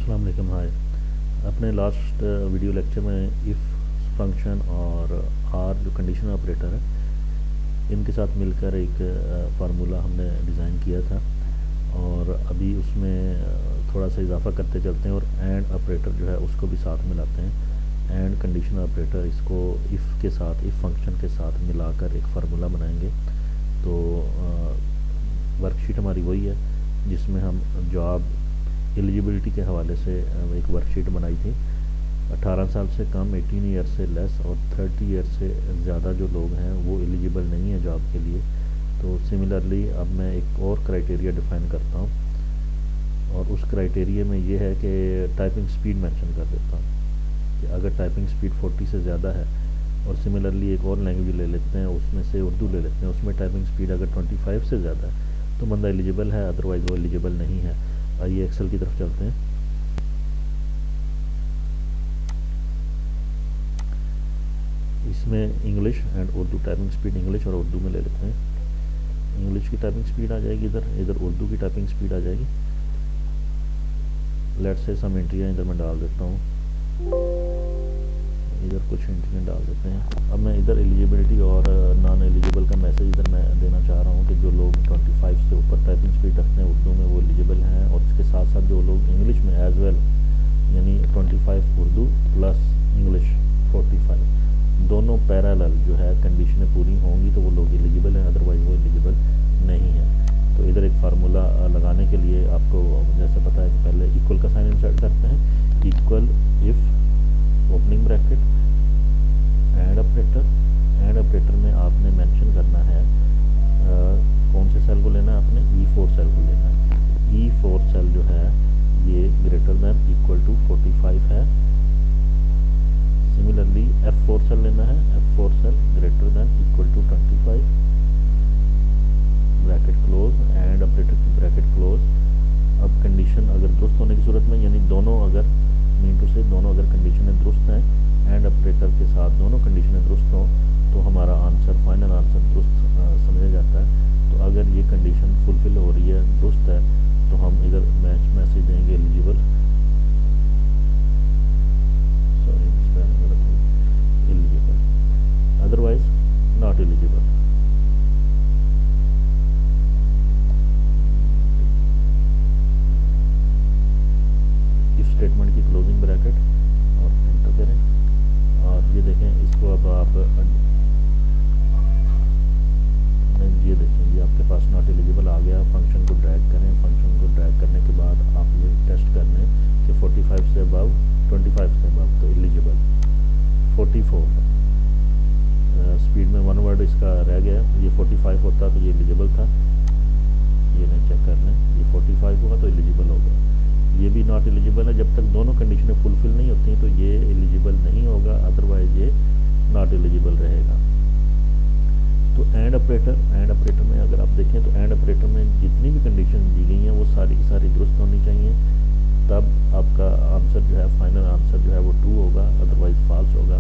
अस्सलाम वालेकुम। हाय। अपने लास्ट वीडियो लेक्चर में इफ़ फंक्शन और आर जो कंडीशन ऑपरेटर है इनके साथ मिलकर एक फार्मूला हमने डिज़ाइन किया था और अभी उसमें थोड़ा सा इजाफा करते चलते हैं और एंड ऑपरेटर जो है उसको भी साथ मिलाते हैं। एंड कंडीशन ऑपरेटर इसको इफ़ के साथ इफ़ फंक्शन के साथ मिलाकर एक फार्मूला बनाएंगे। तो वर्कशीट हमारी वही है जिसमें हम जॉब एलिजिबिलिटी के हवाले से एक वर्कशीट बनाई थी। 18 साल से कम, 18 ईयर से लेस और 30 ईयर से ज़्यादा जो लोग हैं वो एलिजिबल नहीं है जॉब के लिए। तो सिमिलरली अब मैं एक और क्राइटेरिया डिफ़ाइन करता हूँ और उस क्राइटेरिया में ये है कि टाइपिंग स्पीड मेंशन कर देता हूँ कि अगर टाइपिंग स्पीड 40 से ज़्यादा है और सिमिलरली एक और लैंग्वेज ले लेते हैं, उसमें से उर्दू ले लेते हैं, उसमें टाइपिंग स्पीड अगर 25 से ज़्यादा है तो बंदा एलिजिबल है, अदरवाइज़ वो एलिजिबल नहीं है। आइए एक्सेल की तरफ चलते हैं। इसमें English and Urdu typing speed English और उर्दू में ले लेते हैं। इंग्लिश की टाइपिंग स्पीड आ जाएगी इधर उर्दू की टाइपिंग स्पीड आ जाएगी। लेट्स से सम एंट्रियाँ इधर मैं डाल देता हूँ, इधर कुछ एंट्रियाँ डाल देते हैं। अब मैं इधर एलिजिबिलिटी और नॉन एलिजिबल का मैसेज इधर मैं देना चाह रहा हूँ कि जो लोग 25 से ऊपर टाइपिंग स्पीड रखते हैं उर्दू में वो एलिजिबल हैं, और इसके साथ साथ जो लोग इंग्लिश में एज वेल यानी 25 उर्दू प्लस इंग्लिश 45 दोनों पैरेलल जो है कंडीशनें पूरी होंगी तो वो लोग एलिजिबल हैं, अदरवाइज़ वो एलिजिबल नहीं है। तो इधर एक फार्मूला लगाने के लिए आपको जैसे पता है कि पहले इक्वल का साइन इंसर्ट करते हैं। Equal if opening bracket and operator में आपने मेंशन करना है कौन से सेल को लेना है, आपने E4 सेल को लेना है। E4 सेल जो है ये ग्रेटर दैन इक्वल टू 45 है। सिमिलरली F4 सेल लेना है, F4 cell greater than equal to 25, bracket close and operator की ब्रैकेट क्लोज। अब कंडीशन अगर दुरुस्त होने की सूरत में यानी दोनों अगर मीन टू से दोनों अगर कंडीशनें दुरुस्त हैं एंड ऑपरेटर के साथ दोनों कंडीशनें दुरुस्त हों तो हमारा आंसर फाइनल आंसर दुरुस्त समझा जाता है। तो अगर ये कंडीशन फुलफिल हो रही है, दुरुस्त है, तो हम इधर मैसेज देंगे eligible, eligible, otherwise not eligible. If statement की क्लोजिंग ब्रैकेट और एंटर करें और ये देखें इसको। अब आप ये देखें, ये आपके पास नॉट एलिजिबल आ गया। फंक्शन को ड्रैग करें, फंक्शन को ड्रैग करने के बाद आप ये टेस्ट कर लें कि 45 से अबव 25 से अबव तो एलिजिबल। 44 स्पीड में वन वर्ड इसका रह गया, ये 45 होता तो ये एलिजिबल था। ये नहीं चेक कर लें, ये 45 हुआ तो एलिजिबल हो गया। ये भी नॉट एलिजिबल है, जब तक दोनों कंडीशनें फुलफिल नहीं होती तो ये एलिजिबल नहीं होगा, अदरवाइज ये नॉट एलिजिबल रहेगा। तो एंड ऑपरेटर में अगर आप देखें तो एंड ऑपरेटर में जितनी भी कंडीशन दी गई हैं वो सारी की सारी दुरुस्त होनी चाहिए, तब आपका आंसर जो है फाइनल आंसर जो है वो ट्रू होगा, अदरवाइज फॉल्स होगा।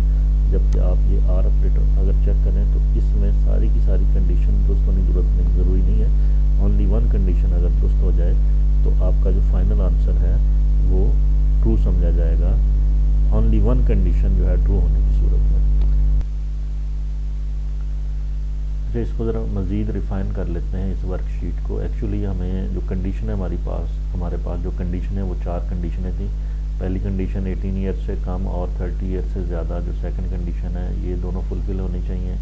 जबकि आप ये आर ऑपरेटर अगर चेक करें तो इसमें सारी की सारी कंडीशन दुरुस्त होने की ज़रूरी नहीं है। ओनली वन कंडीशन अगर दुरुस्त हो जाए तो आपका जो फाइनल आंसर है वो ट्रू समझा जाएगा, ओनली वन कंडीशन जो है ट्रू होने की सूरत में। अच्छा, इसको ज़रा मज़ीद रिफ़ाइन कर लेते हैं इस वर्कशीट को। एक्चुअली हमें जो कंडीशन है हमारे पास जो कंडीशन है वो 4 कंडीशनें थी। पहली कंडीशन 18 ईयर से कम और 30 ईयर से ज़्यादा जो सेकंड कंडीशन है ये दोनों फुलफ़िल होनी चाहिए।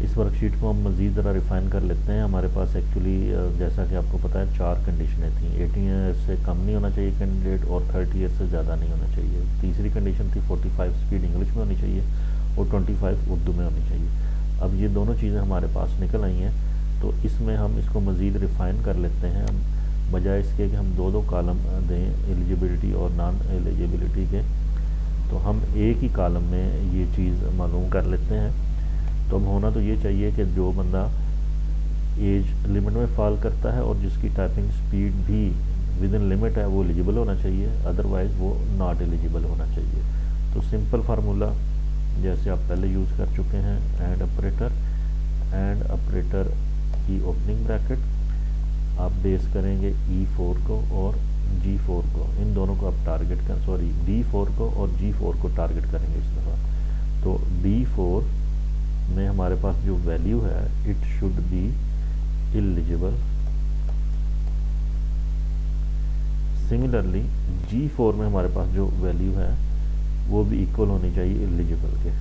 इस वर्कशीट को हम मज़ीद ज़रा रिफ़ाइन कर लेते हैं। हमारे पास एक्चुअली जैसा कि आपको पता है 4 कंडीशनें थी। 18 ईयर से कम नहीं होना चाहिए कैंडिडेट और 30 ईयर से ज़्यादा नहीं होना चाहिए। तीसरी कंडीशन थी 45 स्पीड इंग्लिश में होनी चाहिए और 25 उर्दू में होनी चाहिए। अब ये दोनों चीज़ें हमारे पास निकल आई हैं, तो इसमें हम इसको मज़ीद रिफ़ाइन कर लेते हैं। बजाय इसके कि हम दो कॉलम दें एलिजिबिलिटी और नॉन एलिजिबिलिटी के, तो हम एक ही कॉलम में ये चीज़ मालूम कर लेते हैं। तो अब होना तो ये चाहिए कि जो बंदा एज लिमिट में फॉल करता है और जिसकी टाइपिंग स्पीड भी विद इन लिमिट है वो एलिजिबल होना चाहिए, अदरवाइज़ वो नॉट एलिजिबल होना चाहिए। तो सिंपल फार्मूला जैसे आप पहले यूज़ कर चुके हैं, एंड ऑपरेटर की ओपनिंग ब्रैकेट आप बेस करेंगे E4 को और G4 को, इन दोनों को आप टारगेट कर, सॉरी D4 को और G4 को टारगेट करेंगे इस दफ़ा। तो D4 में हमारे पास जो वैल्यू है it should be eligible. Similarly G4 में हमारे पास जो वैल्यू है वो भी इक्वल होनी चाहिए एलिजिबल के।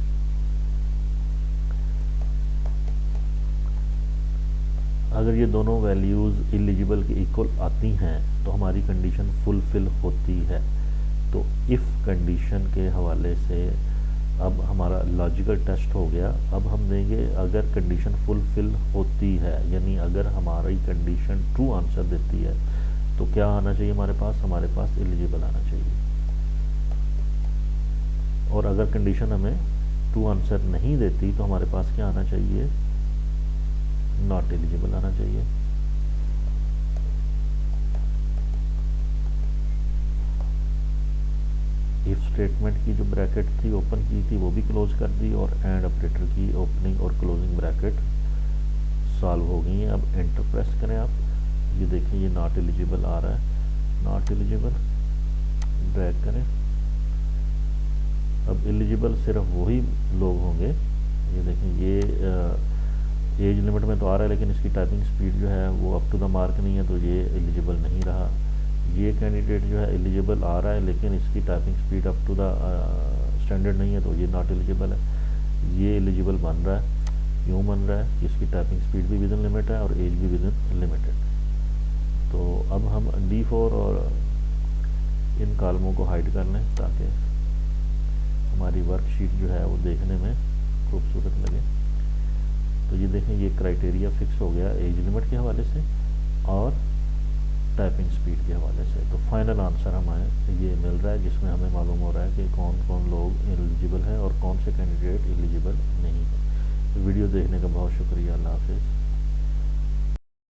अगर ये दोनों वैल्यूज़ एलिजिबल के इक्वल आती हैं तो हमारी कंडीशन फुलफ़िल होती है। तो इफ़ कंडीशन के हवाले से अब हमारा लॉजिकल टेस्ट हो गया। अब हम देंगे अगर कंडीशन फुलफ़िल होती है, यानी अगर हमारी कंडीशन ट्रू आंसर देती है तो क्या आना चाहिए हमारे पास एलिजिबल आना चाहिए। और अगर कंडीशन हमें ट्रू आंसर नहीं देती तो हमारे पास क्या आना चाहिए, नॉट एलिजिबल आना चाहिए। इफ स्टेटमेंट की जो ब्रैकेट थी ओपन की थी वो भी क्लोज कर दी और एंड ऑपरेटर की ओपनिंग और क्लोजिंग ब्रैकेट सॉल्व हो गई हैं। अब एंटर प्रेस करें आप, ये देखें ये नॉट एलिजिबल आ रहा है, नॉट एलिजिबल, ड्रैग करें। अब एलिजिबल सिर्फ वही लोग होंगे, ये देखें ये एज लिमिट में तो आ रहा है लेकिन इसकी टाइपिंग स्पीड जो है वो अप टू द मार्क नहीं है, तो ये एलिजिबल नहीं रहा। ये कैंडिडेट जो है एलिजिबल आ रहा है लेकिन इसकी typing speed up to the standard नहीं है, तो ये नॉट एलिजिबल है। ये एलिजिबल बन रहा है, क्यों बन रहा है कि इसकी टाइपिंग स्पीड भी विद इन लिमिट है और एज भी विद इन लिमिटेड। तो अब हम D4 और इन कॉलमों को हाइड कर लें ताकि हमारी वर्कशीट जो है वो देखने में खूबसूरत लगे। तो ये देखें ये क्राइटेरिया फिक्स हो गया एज लिमिट के हवाले से और टाइपिंग स्पीड के हवाले से। तो फाइनल आंसर हमें ये मिल रहा है जिसमें हमें मालूम हो रहा है कि कौन कौन लोग एलिजिबल हैं और कौन से कैंडिडेट एलिजिबल नहीं है। वीडियो देखने का बहुत शुक्रिया। अल्लाह हाफिज़।